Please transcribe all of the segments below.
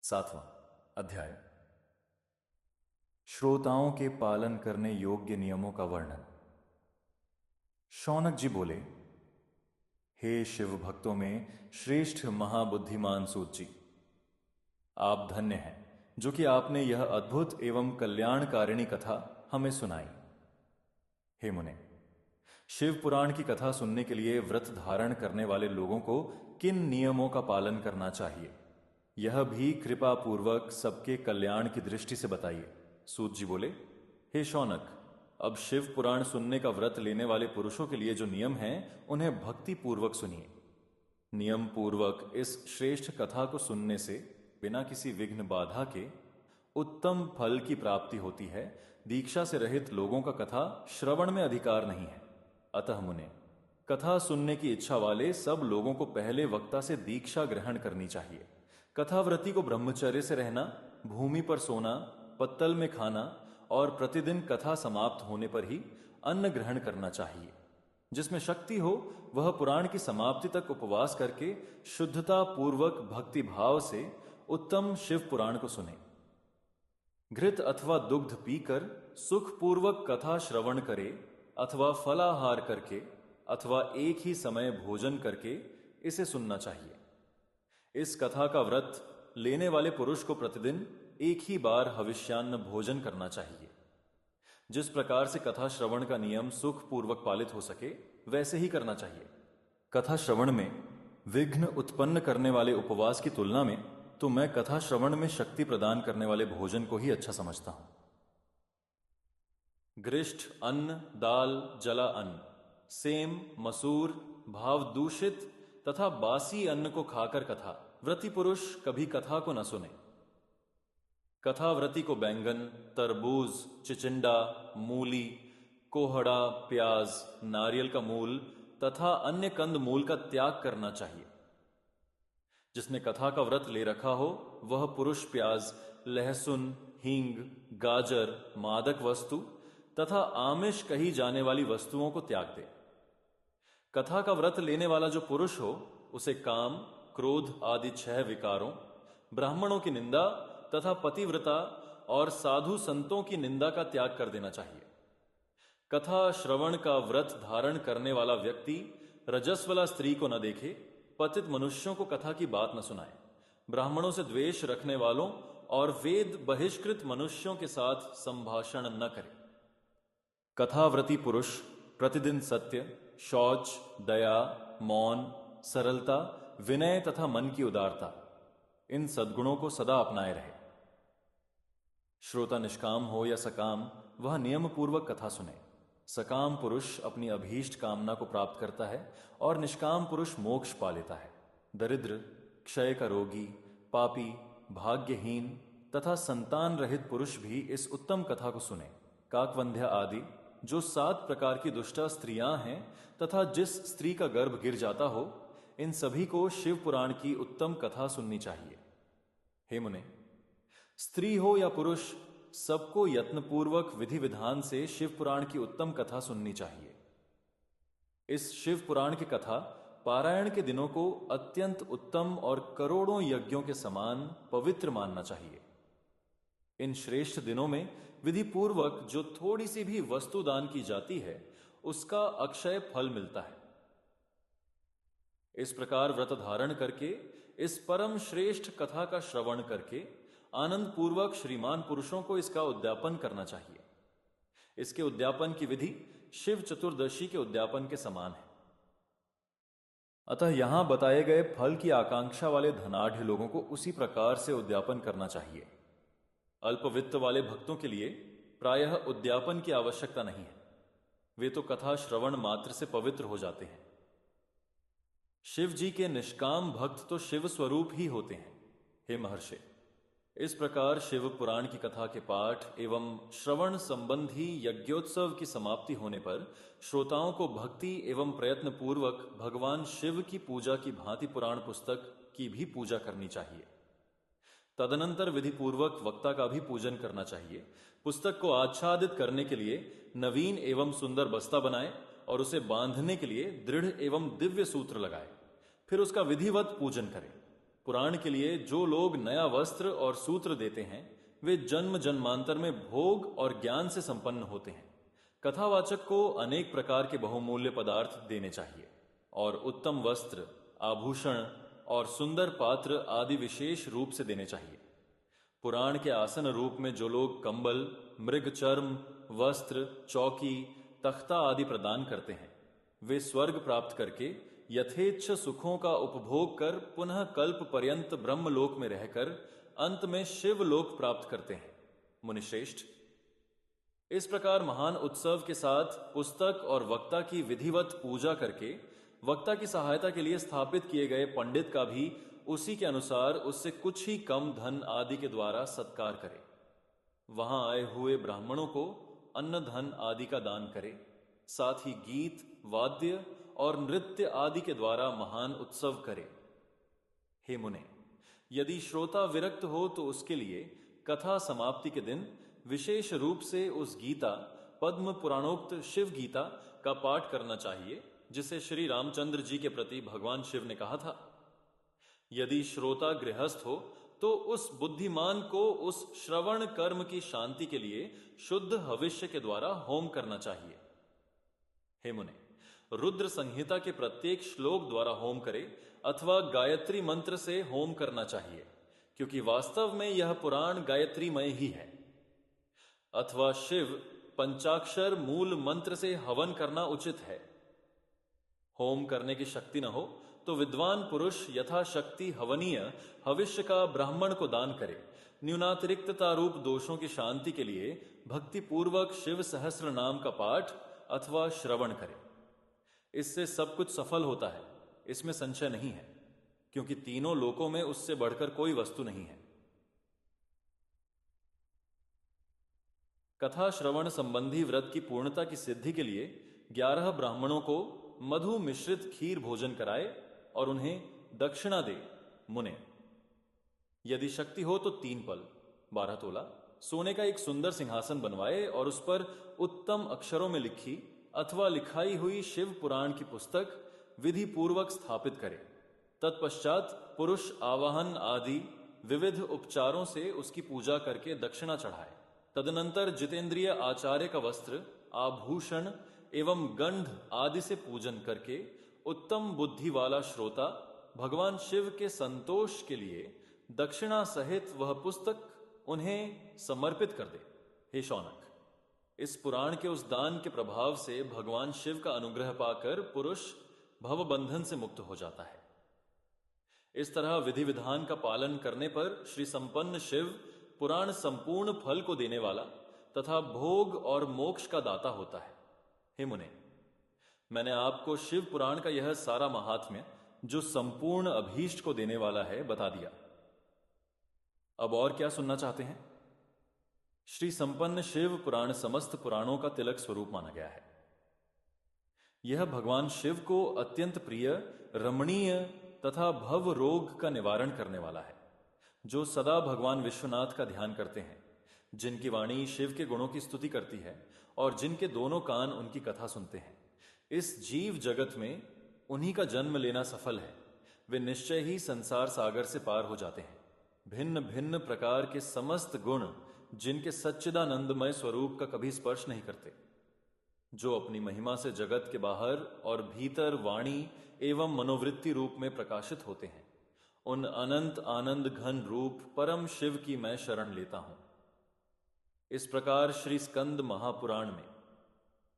7वां अध्याय श्रोताओं के पालन करने योग्य नियमों का वर्णन। शौनक जी बोले, हे शिव भक्तों में श्रेष्ठ महाबुद्धिमान सूत जी, आप धन्य हैं जो कि आपने यह अद्भुत एवं कल्याणकारिणी कथा हमें सुनाई। हे मुने, शिव पुराण की कथा सुनने के लिए व्रत धारण करने वाले लोगों को किन नियमों का पालन करना चाहिए, यह भी कृपा पूर्वक सबके कल्याण की दृष्टि से बताइए। सूत जी बोले, हे शौनक, अब शिव पुराण सुनने का व्रत लेने वाले पुरुषों के लिए जो नियम हैं उन्हें भक्ति पूर्वक सुनिए। नियम पूर्वक इस श्रेष्ठ कथा को सुनने से बिना किसी विघ्न बाधा के उत्तम फल की प्राप्ति होती है। दीक्षा से रहित लोगों का कथा श्रवण में अधिकार नहीं है। अतः मुने, कथा सुनने की इच्छा वाले सब लोगों को पहले वक्ता से दीक्षा ग्रहण करनी चाहिए। कथाव्रती को ब्रह्मचर्य से रहना, भूमि पर सोना, पत्तल में खाना और प्रतिदिन कथा समाप्त होने पर ही अन्न ग्रहण करना चाहिए। जिसमें शक्ति हो वह पुराण की समाप्ति तक उपवास करके शुद्धता पूर्वक भक्ति भाव से उत्तम शिव पुराण को सुने। घृत अथवा दुग्ध पीकर सुखपूर्वक कथा श्रवण करे अथवा फलाहार करके अथवा एक ही समय भोजन करके इसे सुनना चाहिए। इस कथा का व्रत लेने वाले पुरुष को प्रतिदिन एक ही बार हविष्यान्न भोजन करना चाहिए। जिस प्रकार से कथा श्रवण का नियम सुखपूर्वक पालित हो सके वैसे ही करना चाहिए। कथा श्रवण में विघ्न उत्पन्न करने वाले उपवास की तुलना में तो मैं कथा श्रवण में शक्ति प्रदान करने वाले भोजन को ही अच्छा समझता हूं। ग्रिष्ठ अन्न, दाल, जला अन्न, सेम, मसूर, भाव दूषित तथा बासी अन्न को खाकर कथा व्रती पुरुष कभी कथा को न सुने। कथा व्रती को बैंगन, तरबूज, चिचिंडा, मूली, कोहड़ा, प्याज, नारियल का मूल तथा अन्य कंद मूल का त्याग करना चाहिए। जिसने कथा का व्रत ले रखा हो वह पुरुष प्याज, लहसुन, हींग, गाजर, मादक वस्तु तथा आमिष कही जाने वाली वस्तुओं को त्याग दे। कथा का व्रत लेने वाला जो पुरुष हो उसे काम, क्रोध आदि 6 विकारों, ब्राह्मणों की निंदा तथा पतिव्रता और साधु संतों की निंदा का त्याग कर देना चाहिए। कथा श्रवण का व्रत धारण करने वाला व्यक्ति रजस्वला स्त्री को न देखे, पतित मनुष्यों को कथा की बात न सुनाए, ब्राह्मणों से द्वेष रखने वालों और वेद बहिष्कृत मनुष्यों के साथ संभाषण न करे। कथाव्रती पुरुष प्रतिदिन सत्य, शौच, दया, मौन, सरलता, विनय तथा मन की उदारता, इन सद्गुणों को सदा अपनाए रहे। श्रोता निष्काम हो या सकाम, वह नियम पूर्वक कथा सुने। सकाम पुरुष अपनी अभीष्ट कामना को प्राप्त करता है और निष्काम पुरुष मोक्ष पा लेता है। दरिद्र, क्षय का रोगी, पापी, भाग्यहीन तथा संतान रहित पुरुष भी इस उत्तम कथा को सुने। काकवंध्या आदि जो 7 प्रकार की दुष्टा स्त्रियां हैं तथा जिस स्त्री का गर्भ गिर जाता हो, इन सभी को शिव पुराण की उत्तम कथा सुननी चाहिए। हे मुने, स्त्री हो या पुरुष, सबको यत्नपूर्वक विधि विधान से शिव पुराण की उत्तम कथा सुननी चाहिए। इस शिव पुराण की कथा पारायण के दिनों को अत्यंत उत्तम और करोड़ों यज्ञों के समान पवित्र मानना चाहिए। इन श्रेष्ठ दिनों में विधि पूर्वक जो थोड़ी सी भी वस्तु दान की जाती है उसका अक्षय फल मिलता है। इस प्रकार व्रत धारण करके इस परम श्रेष्ठ कथा का श्रवण करके आनंद पूर्वक श्रीमान पुरुषों को इसका उद्यापन करना चाहिए। इसके उद्यापन की विधि शिव चतुर्दशी के उद्यापन के समान है। अतः यहां बताए गए फल की आकांक्षा वाले धनाढ़ लोगों को उसी प्रकार से उद्यापन करना चाहिए। अल्पवित्त वाले भक्तों के लिए प्रायः उद्यापन की आवश्यकता नहीं है, वे तो कथा श्रवण मात्र से पवित्र हो जाते हैं। शिव जी के निष्काम भक्त तो शिव स्वरूप ही होते हैं। हे महर्षि, इस प्रकार शिव पुराण की कथा के पाठ एवं श्रवण संबंधी यज्ञोत्सव की समाप्ति होने पर श्रोताओं को भक्ति एवं प्रयत्न पूर्वक भगवान शिव की पूजा की भांति पुराण पुस्तक की भी पूजा करनी चाहिए। तदनंतर विधि पूर्वक वक्ता का भी पूजन करना चाहिए। पुस्तक को आच्छादित करने के लिए नवीन एवं सुंदर बस्ता बनाए और उसे बांधने के लिए दृढ़ एवं दिव्य सूत्र लगाए, फिर उसका विधिवत पूजन करें। पुराण के लिए जो लोग नया वस्त्र और सूत्र देते हैं वे जन्म जन्मांतर में भोग और ज्ञान से संपन्न होते हैं। कथावाचक को अनेक प्रकार के बहुमूल्य पदार्थ देने चाहिए और उत्तम वस्त्र, आभूषण और सुंदर पात्र आदि विशेष रूप से देने चाहिए। पुराण के आसन रूप में जो लोग कंबल, मृग चर्म, वस्त्र, चौकी, तख्ता आदि प्रदान करते हैं वे स्वर्ग प्राप्त करके यथेच्छ सुखों का उपभोग कर पुनः कल्प पर्यंत ब्रह्मलोक में रहकर अंत में शिव लोक प्राप्त करते हैं। मुनिश्रेष्ठ, इस प्रकार महान उत्सव के साथ पुस्तक और वक्ता की विधिवत पूजा करके वक्ता की सहायता के लिए स्थापित किए गए पंडित का भी उसी के अनुसार उससे कुछ ही कम धन आदि के द्वारा सत्कार करे। वहां आए हुए ब्राह्मणों को अन्न धन आदि का दान करे। साथ ही गीत, वाद्य और नृत्य आदि के द्वारा महान उत्सव करे। हे मुने, यदि श्रोता विरक्त हो तो उसके लिए कथा समाप्ति के दिन विशेष रूप से उस गीता, पद्म पुराणोक्त शिव गीता का पाठ करना चाहिए जिसे श्री रामचंद्र जी के प्रति भगवान शिव ने कहा था। यदि श्रोता गृहस्थ हो तो उस बुद्धिमान को उस श्रवण कर्म की शांति के लिए शुद्ध हविष्य के द्वारा होम करना चाहिए। हे मुने, रुद्र संहिता के प्रत्येक श्लोक द्वारा होम करे अथवा गायत्री मंत्र से होम करना चाहिए, क्योंकि वास्तव में यह पुराण गायत्रीमय ही है। अथवा शिव पंचाक्षर मूल मंत्र से हवन करना उचित है। होम करने की शक्ति न हो तो विद्वान पुरुष यथाशक्ति हवनीय हविष्य का ब्राह्मण को दान करे। न्यूनातिरिक्तता रूप दोषों की शांति के लिए भक्ति पूर्वक शिव सहस्र नाम का पाठ अथवा श्रवण करे। इससे सब कुछ सफल होता है, इसमें संशय नहीं है, क्योंकि तीनों लोकों में उससे बढ़कर कोई वस्तु नहीं है। कथा श्रवण संबंधी व्रत की पूर्णता की सिद्धि के लिए 11 ब्राह्मणों को मधु मिश्रित खीर भोजन कराए और उन्हें दक्षिणा दे। मुने, यदि शक्ति हो तो 3 पल 12 तोला सोने का एक सुंदर सिंहासन बनवाए और उस पर उत्तम अक्षरों में लिखी अथवा लिखाई हुई शिव पुराण की पुस्तक विधि पूर्वक स्थापित करे। तत्पश्चात पुरुष आवाहन आदि विविध उपचारों से उसकी पूजा करके दक्षिणा चढ़ाए। तदनंतर जितेंद्रिय आचार्य का वस्त्र, आभूषण एवं गंध आदि से पूजन करके उत्तम बुद्धि वाला श्रोता भगवान शिव के संतोष के लिए दक्षिणा सहित वह पुस्तक उन्हें समर्पित कर दे। हे शौनक, इस पुराण के उस दान के प्रभाव से भगवान शिव का अनुग्रह पाकर पुरुष भवबंधन से मुक्त हो जाता है। इस तरह विधि विधान का पालन करने पर श्री संपन्न शिव पुराण संपूर्ण फल को देने वाला तथा भोग और मोक्ष का दाता होता है। हे मुने, मैंने आपको शिव पुराण का यह सारा महात्म्य जो संपूर्ण अभीष्ट को देने वाला है बता दिया। अब और क्या सुनना चाहते हैं? श्री संपन्न शिव पुराण समस्त पुराणों का तिलक स्वरूप माना गया है। यह भगवान शिव को अत्यंत प्रिय, रमणीय तथा भव रोग का निवारण करने वाला है। जो सदा भगवान विश्वनाथ का ध्यान करते हैं, जिनकी वाणी शिव के गुणों की स्तुति करती है और जिनके दोनों कान उनकी कथा सुनते हैं, इस जीव जगत में उन्हीं का जन्म लेना सफल है। वे निश्चय ही संसार सागर से पार हो जाते हैं। भिन्न भिन्न प्रकार के समस्त गुण जिनके सच्चिदानंदमय स्वरूप का कभी स्पर्श नहीं करते, जो अपनी महिमा से जगत के बाहर और भीतर वाणी एवं मनोवृत्ति रूप में प्रकाशित होते हैं, उन अनंत आनंद घन रूप परम शिव की मैं शरण लेता हूं। इस प्रकार श्री स्कंद महापुराण में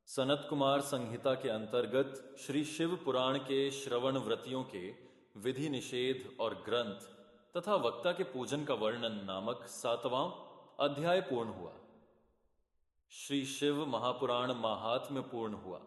सनत कुमार संहिता के अंतर्गत श्री शिव पुराण के श्रवण व्रतियों के विधि निषेध और ग्रंथ तथा वक्ता के पूजन का वर्णन नामक 7वां अध्याय पूर्ण हुआ। श्री शिव महापुराण महात्म्य पूर्ण हुआ।